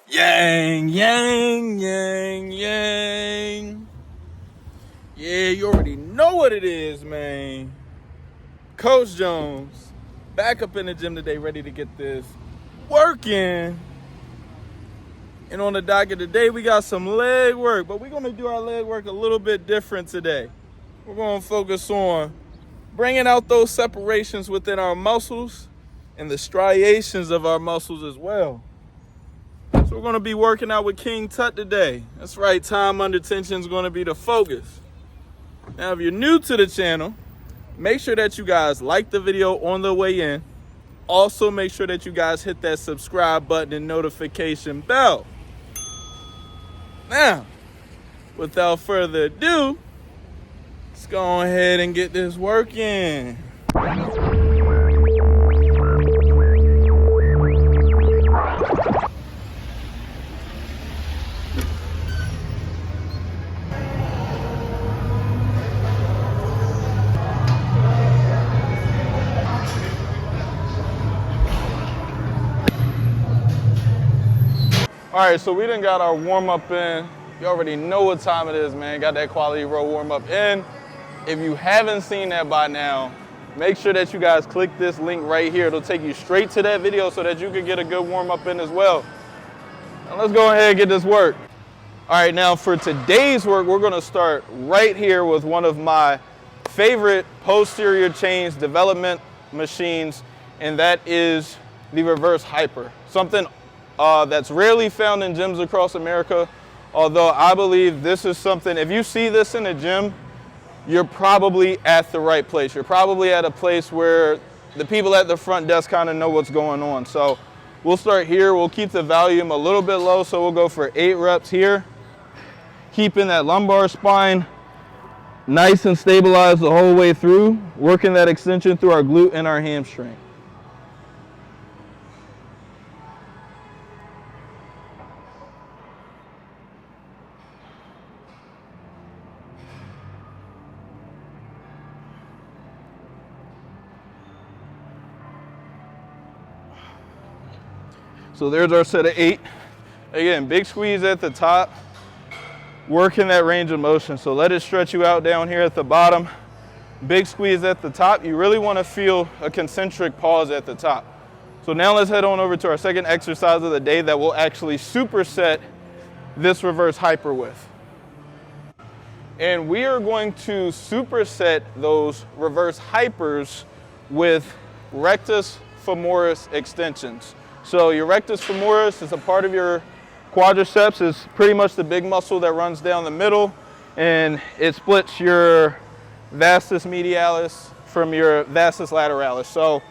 Yang, yang, yang, yang. Yeah, you already know what it is, man. Coach Jones, back up in the gym today, ready to get this working. And on the docket today, we got some leg work, but we're going to do our leg work a little bit different today. We're going to focus on bringing out those separations within our muscles and the striations of our muscles as well. So we're going to be working out with King Tut today. That's right, time under tension is going to be the focus. Now, if you're new to the channel, make sure that you guys like the video on the way in. Also, make sure that you guys hit that subscribe button and notification bell. Now, without further ado, let's go ahead and get this working. All right, so we done got our warm-up in. You already know what time it is, man. Got that quality row warm-up in. If you haven't seen that by now, make sure that you guys click this link right here. It'll take you straight to that video so that you can get a good warm-up in as well. Now let's go ahead and get this work. All right, now for today's work, we're gonna start right here with one of my favorite posterior chains development machines, and that is the reverse hyper. Something that's rarely found in gyms across America, although I believe this is something, if you see this in a gym, you're probably at the right place. You're probably at a place where the people at the front desk kind of know what's going on. So we'll start here. We'll keep the volume a little bit low, so we'll go for 8 reps here. Keeping that lumbar spine nice and stabilized the whole way through, working that extension through our glute and our hamstring. So there's our set of 8. Again, big squeeze at the top, working that range of motion. So let it stretch you out down here at the bottom. Big squeeze at the top. You really want to feel a concentric pause at the top. So now let's head on over to our second exercise of the day that we'll actually superset this reverse hyper with. And we are going to superset those reverse hypers with rectus femoris extensions. So your rectus femoris is a part of your quadriceps. It's pretty much the big muscle that runs down the middle, and it splits your vastus medialis from your vastus lateralis. So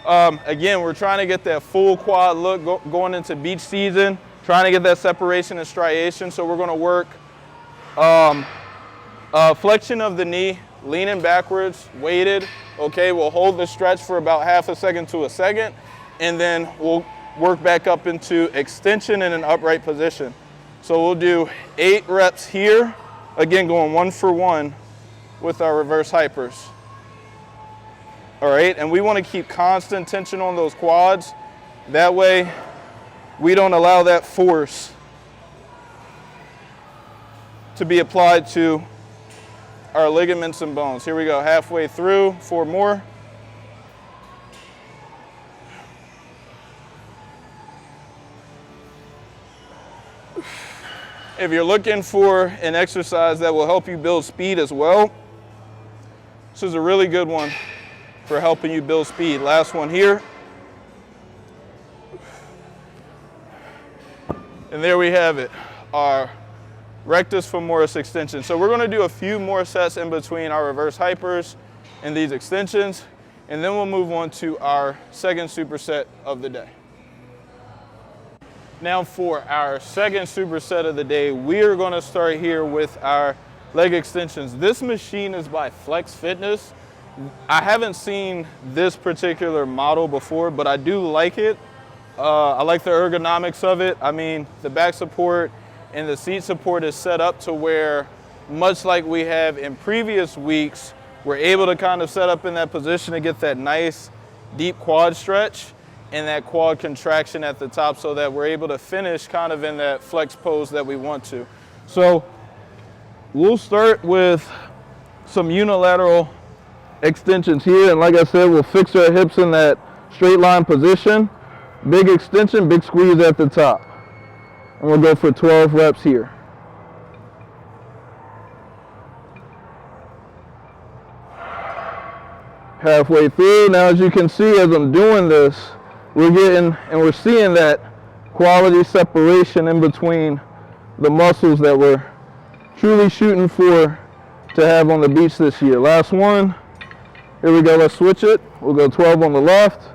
again, we're trying to get that full quad look going into beach season, trying to get that separation and striation. So we're going to work flexion of the knee, leaning backwards, weighted. Okay, we'll hold the stretch for about half a second to a second, and then we'll work back up into extension in an upright position. So we'll do 8 reps here, again going 1 for 1 with our reverse hypers. All right, and we want to keep constant tension on those quads. That way we don't allow that force to be applied to our ligaments and bones. Here we go, halfway through, 4 more. If you're looking for an exercise that will help you build speed as well, this is a really good one for helping you build speed. Last one here. And there we have it, our rectus femoris extension. So we're going to do a few more sets in between our reverse hypers and these extensions, and then we'll move on to our second superset of the day. Now for our second superset of the day, we are going to start here with our leg extensions. This machine is by Flex Fitness. I haven't seen this particular model before, but I do like it. I like the ergonomics of it. I mean, the back support and the seat support is set up to where, much like we have in previous weeks, we're able to kind of set up in that position to get that nice deep quad stretch. and that quad contraction at the top so that we're able to finish kind of in that flex pose that we want to. So we'll start with some unilateral extensions here, and like I said, we'll fix our hips in that straight line position. Big extension, big squeeze at the top. And we'll go for 12 reps here. Halfway through, now as you can see, as I'm doing this, we're getting and we're seeing that quality separation in between the muscles that we're truly shooting for to have on the beach this year. Last one. Here we go, let's switch it. We'll go 12 on the left.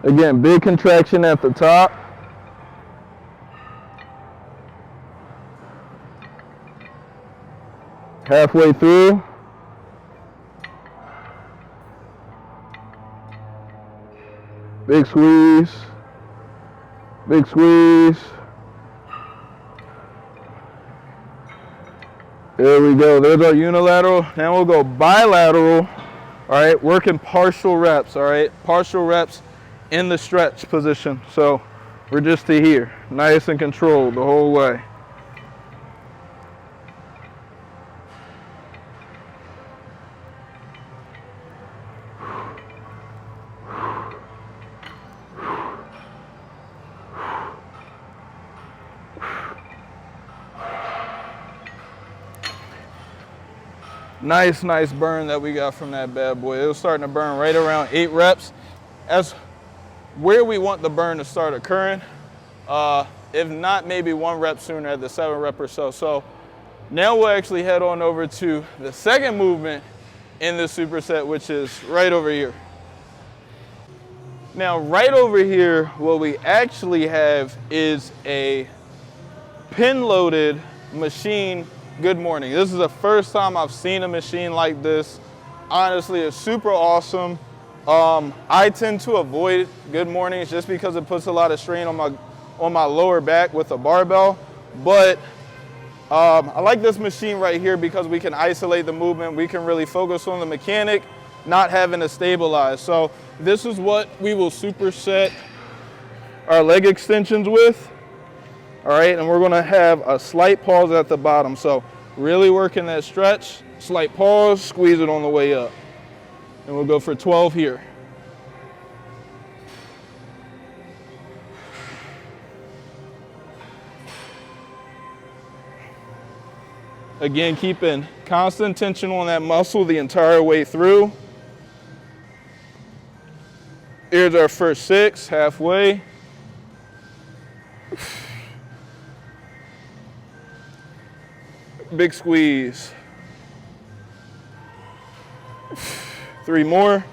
Again, big contraction at the top. Halfway through. Big squeeze. Big squeeze. There we go, there's our unilateral. Now we'll go bilateral, all right, working partial reps, all right? Partial reps in the stretch position. So we're just to here, nice and controlled the whole way. Nice burn that we got from that bad boy. It was starting to burn right around 8 reps. That's where we want the burn to start occurring. If not, maybe 1 rep sooner at the 7 rep or so. So now we'll actually head on over to the second movement in the superset, which is right over here. Now, right over here, what we actually have is a pin-loaded machine good morning. This is the first time I've seen a machine like this. Honestly, it's super awesome. I tend to avoid good mornings just because it puts a lot of strain on my lower back with a barbell. But I like this machine right here because we can isolate the movement. We can really focus on the mechanic, not having to stabilize. So this is what we will superset our leg extensions with. All right, and we're gonna have a slight pause at the bottom. So really working that stretch, slight pause, squeeze it on the way up. And we'll go for 12 here. Again, keeping constant tension on that muscle the entire way through. Here's our first 6, halfway. Big squeeze. 3 more.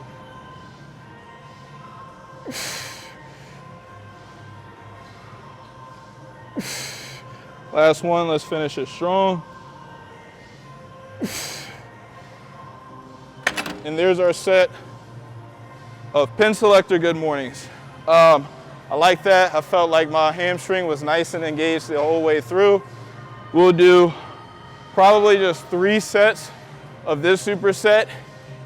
Last one, let's finish it strong. And there's our set of pin selector good mornings. I like that. I felt like my hamstring was nice and engaged the whole way through. We'll do probably just 3 sets of this superset,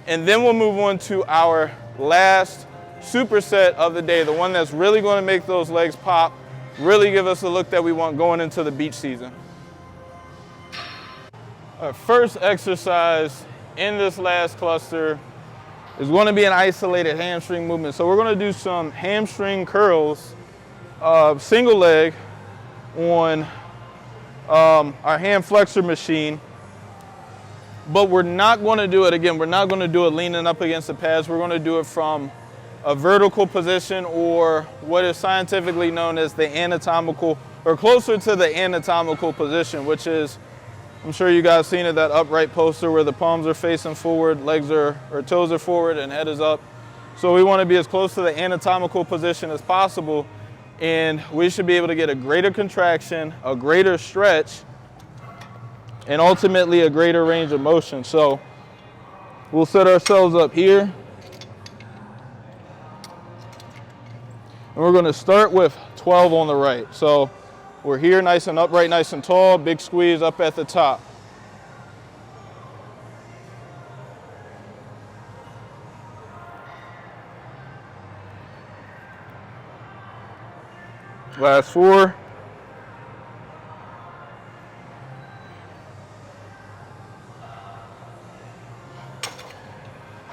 and then we'll move on to our last superset of the day, the one that's really going to make those legs pop, really give us the look that we want going into the beach season. Our first exercise in this last cluster is going to be an isolated hamstring movement. So we're going to do some hamstring curls, single leg on our hand flexor machine, but we're not going to do it, again, we're not going to do it leaning up against the pads. We're going to do it from a vertical position, or what is scientifically known as the anatomical, or closer to the anatomical position, which is, I'm sure you guys seen it, that upright posture where the palms are facing forward, legs or toes are forward and head is up. So we want to be as close to the anatomical position as possible, and we should be able to get a greater contraction, a greater stretch, and ultimately a greater range of motion. So we'll set ourselves up here. And we're going to start with 12 on the right. So we're here nice and upright, nice and tall, big squeeze up at the top. Last 4.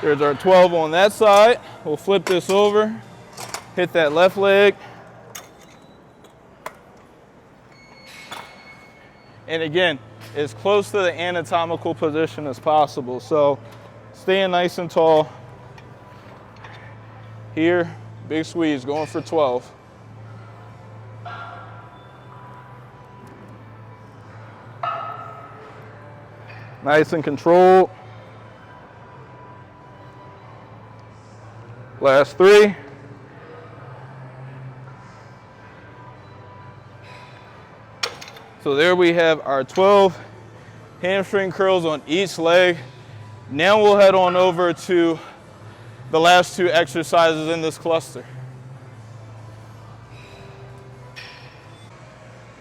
Here's our 12 on that side. We'll flip this over, hit that left leg. And again, as close to the anatomical position as possible. So staying nice and tall. Here, big squeeze, going for 12. Nice and controlled. Last 3. So there we have our 12 hamstring curls on each leg. Now we'll head on over to the last 2 exercises in this cluster.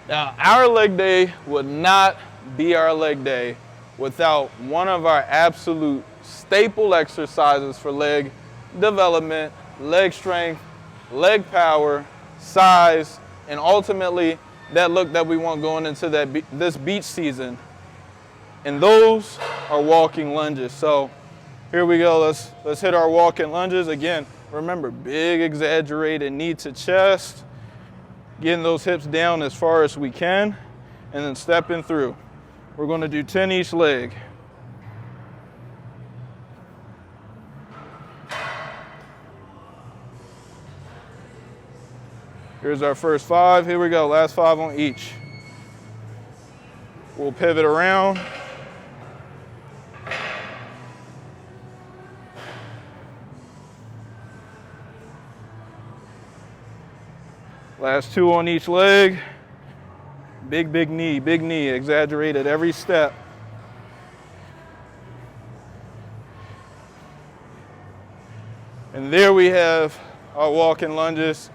Now, our leg day would not be our leg day without one of our absolute staple exercises for leg development, leg strength, leg power, size, and ultimately that look that we want going into this beach season. And those are walking lunges. So here we go, let's hit our walking lunges. Again, remember, big exaggerated knee to chest, getting those hips down as far as we can, and then stepping through. We're gonna do 10 each leg. Here's our first 5. Here we go, last 5 on each. We'll pivot around. Last 2 on each leg. Big knee, exaggerated every step. And there we have our walking lunges.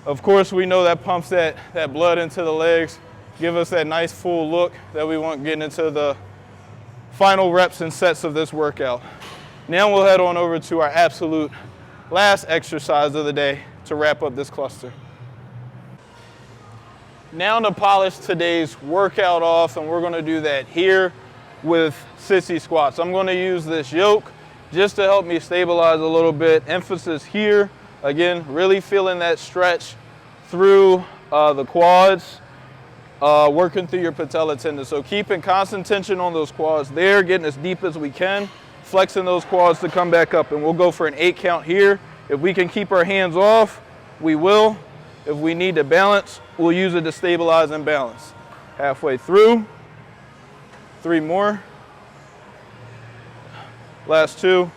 Of course, we know that pumps that blood into the legs, give us that nice full look that we want getting into the final reps and sets of this workout. Now we'll head on over to our absolute last exercise of the day to wrap up this cluster. Now to polish today's workout off, and we're gonna do that here with sissy squats. I'm gonna use this yoke just to help me stabilize a little bit. Emphasis here. Again, really feeling that stretch through the quads, working through your patella tendon. So keeping constant tension on those quads there, getting as deep as we can, flexing those quads to come back up. And we'll go for an 8 count here. If we can keep our hands off, we will. If we need to balance, we'll use it to stabilize and balance. Halfway through, 3 more. Last 2.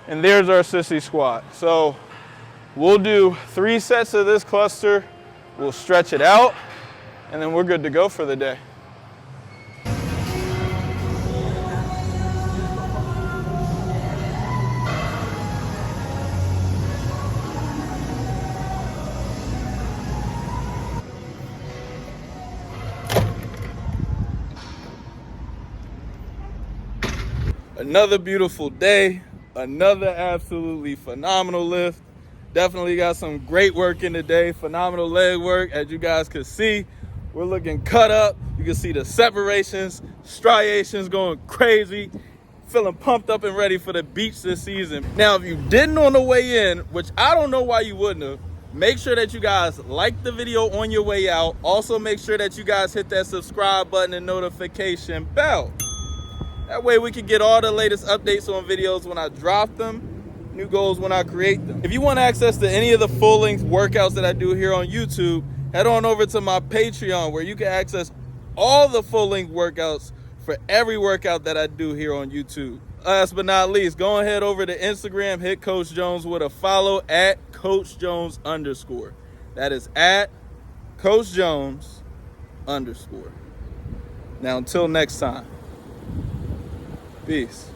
And there's our sissy squat. So we'll do 3 sets of this cluster. We'll stretch it out, and then we're good to go for the day. Another beautiful day, another absolutely phenomenal lift. Definitely got some great work in today, phenomenal leg work. As you guys can see, we're looking cut up. You can see the separations, striations going crazy. Feeling pumped up and ready for the beach this season. Now, if you didn't on the way in, which I don't know why you wouldn't have, make sure that you guys like the video on your way out. Also, make sure that you guys hit that subscribe button and notification bell. That way we can get all the latest updates on videos when I drop them, new goals when I create them. If you want access to any of the full-length workouts that I do here on YouTube, head on over to my Patreon where you can access all the full-length workouts for every workout that I do here on YouTube. Last but not least, go ahead over to Instagram, hit Coach Jones with a follow at CoachJones_. That is at CoachJones_. Now, until next time. Peace.